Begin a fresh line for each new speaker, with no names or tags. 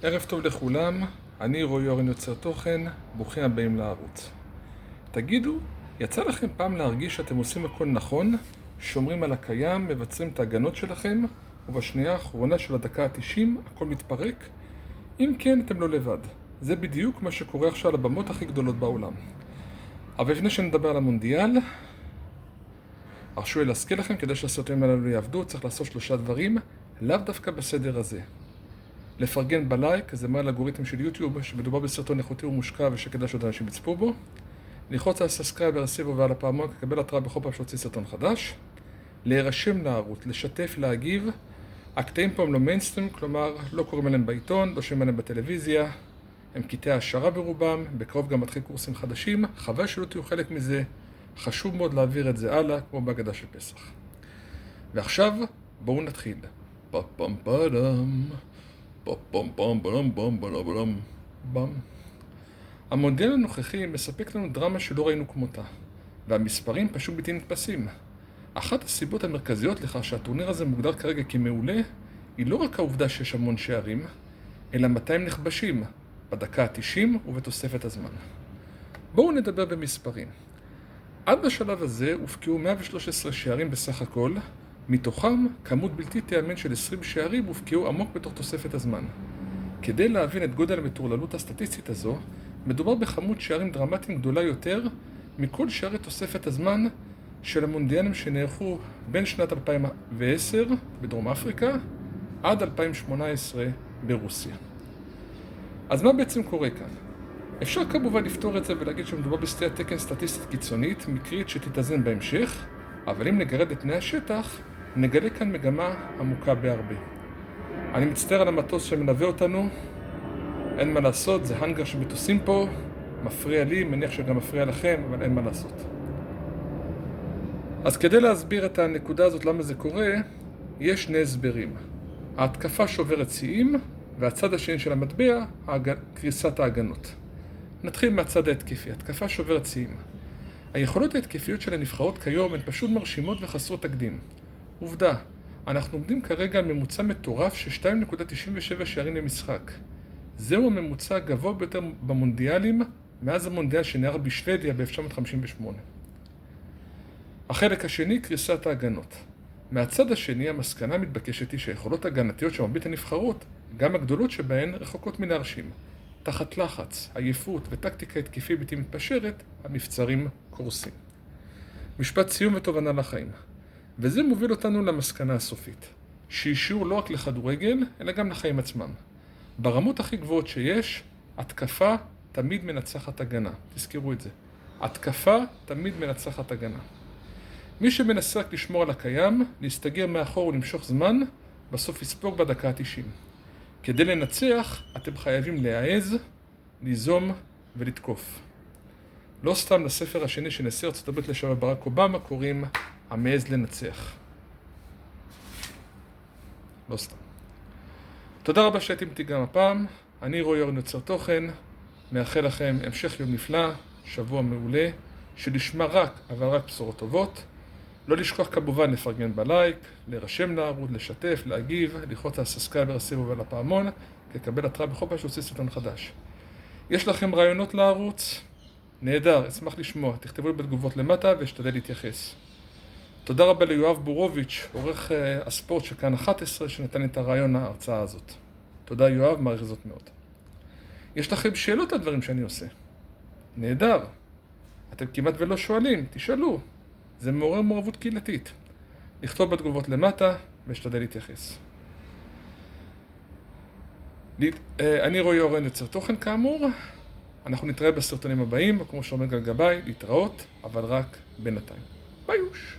ערב טוב לכולם, אני רועי אורן יוצר תוכן, ברוכים הבאים לערוץ. תגידו, יצא לכם פעם להרגיש שאתם עושים הכל נכון, שומרים על הקיים, מבצרים את ההגנות שלכם, ובשנייה האחרונה של הדקה ה-90 הכל מתפרק? אם כן, אתם לא לבד. זה בדיוק מה שקורה עכשיו על הבמות הכי גדולות בעולם. אבל לפני שנדבר על המונדיאל, הרשו לי להזכיר לכם, כדי שהסרטונים האלו יעבדו, צריך לעשות 3 דברים, לאו דווקא בסדר הזה. לפרגן בלייק, זה מראה לאלגוריתם של יוטיוב שמדובר בסרטון איכותי ומושקע ושכדאי שעוד אנשים יצפו בו. ללחוץ על סאסקרייב, הרסיבו ועל הפעמון, לקבל התראה בכל פעם שהוציא סרטון חדש. להירשם לערוץ, לשתף, להגיב. הקטעים פה הם לא מיינסטרים, כלומר לא קוראים עליהם בעיתון, לא שומעים עליהם בטלוויזיה. הם קטעי העשרה ברובם, בקרוב גם מתחיל קורסים חדשים. חבל שלא תהיו חלק מזה, חשוב מאוד להעביר את זה הלאה, כמו בהגדה של פסח. ועכשיו בואו נתחיל. המונדיאל הנוכחי מספק לנו דרמה שלא ראינו כמותה, והמספרים פשוט בלתי נתפסים. אחת הסיבות המרכזיות לכך שהטורניר הזה מוגדר כרגע כמעולה, היא לא רק העובדה שיש המון שערים, אלא 200 נכבשים, בדקה ה-90 ובתוספת הזמן. בואו נדבר במספרים. עד לשלב הזה הופקעו 113 שערים בסך הכל, מתוכם כמות בלתי תיאמן של 20 שערים הופקעו עמוק בתוך תוספת הזמן. כדי להבין את גודל המטורללות הסטטיסטית הזו, מדובר בכמות שערים דרמטיים גדולה יותר מכל שערי תוספת הזמן של המונדיאלים שנערכו בין שנת 2010 בדרום אפריקה עד 2018 ברוסיה. אז מה בעצם קורה כאן? אפשר כמובן לפתור את זה ולהגיד שמדובר בסטיית תקן סטטיסטית קיצונית, מקרית שתתאזן בהמשך, אבל אם נגרד את פני השטח, נגלה כאן מגמה עמוקה בהרבה. אני מצטער על המטוס שמלווה אותנו, אין מה לעשות, זה הנגר שמטוסים פה, מפריע לי, מניח שגם מפריע לכם, אבל אין מה לעשות. אז כדי להסביר את הנקודה הזאת למה זה קורה, יש 2 הסברים. ההתקפה שוברת שיאים, והצד השני של המטבע, קריסת ההגנות. נתחיל מהצד ההתקפי, התקפה שוברת שיאים. היכולות ההתקפיות של הנבחרות כיום הן פשוט מרשימות וחסרות תקדים. עובדה, אנחנו עומדים כרגע על ממוצע מטורף של 2.97 שערים למשחק. זהו הממוצע הגבוה ביותר במונדיאלים מאז המונדיאל שנערך בשוודיה ב-1958. החלק השני, קריסת ההגנות. מהצד השני, המסקנה המתבקשת היא שהיכולות ההגנתיות של מרבית הנבחרות, גם הגדולות שבהן, רחוקות מלהרשים. תחת לחץ, עייפות וטקטיקה התקפית בלתי מתפשרת, המבצרים קורסים. משפט סיום ותובנה לחיים. וזה מוביל אותנו למסקנה הסופית, שהיא שיעור לא רק לכדורגל, אלא גם לחיים עצמם. ברמות הכי גבוהות שיש, התקפה תמיד מנצחת הגנה. תזכרו את זה. התקפה תמיד מנצחת הגנה. מי שמנסה רק לשמור על הקיים, להסתגר מאחור ולמשוך זמן, בסוף יספוג בדקה ה-90. כדי לנצח, אתם חייבים להעז, ליזום ולתקוף. לא סתם לספר השני של נשיא ארצות הברית לשעבר ברק אובמה קוראים המעז לנצח. לא סתם. תודה רבה שהייתם איתי גם הפעם. אני רועי אורן יוצר תוכן. מאחל לכם המשך יום נפלא, שבוע מעולה, שנשמע רק, אבל רק בשורות טובות. לא לשכוח כמובן לפרגן בלייק, להירשם לערוץ, לשתף, להגיב, ללחוץ על סאסקרייב, הרסיבו ועל הפעמון, לקבל התראה בכל פעם שהוציא סרטון חדש. יש לכם רעיונות לערוץ? נהדר, אשמח לשמוע. תכתבו לי בתגובות למטה ואשתדל להתייחס. תודה רבה ליואב בורוביץ', עורך הספורט של כאן 11, שנתן את הרעיון ההרצאה הזאת. תודה יואב, מעריך זאת מאוד. יש לכם שאלות על דברים שאני עושה? נהדר. אתם כמעט ולא שואלים, תשאלו. זה מעורר מעורבות קהילתית. לכתוב בתגובות למטה ואשתדל להתייחס. אני רועי אורן יוצר תוכן כאמור. אנחנו נתראה בסרטונים הבאים, כמו שאומר גל גבאי, להתראות, אבל רק בינתיים. ביוש!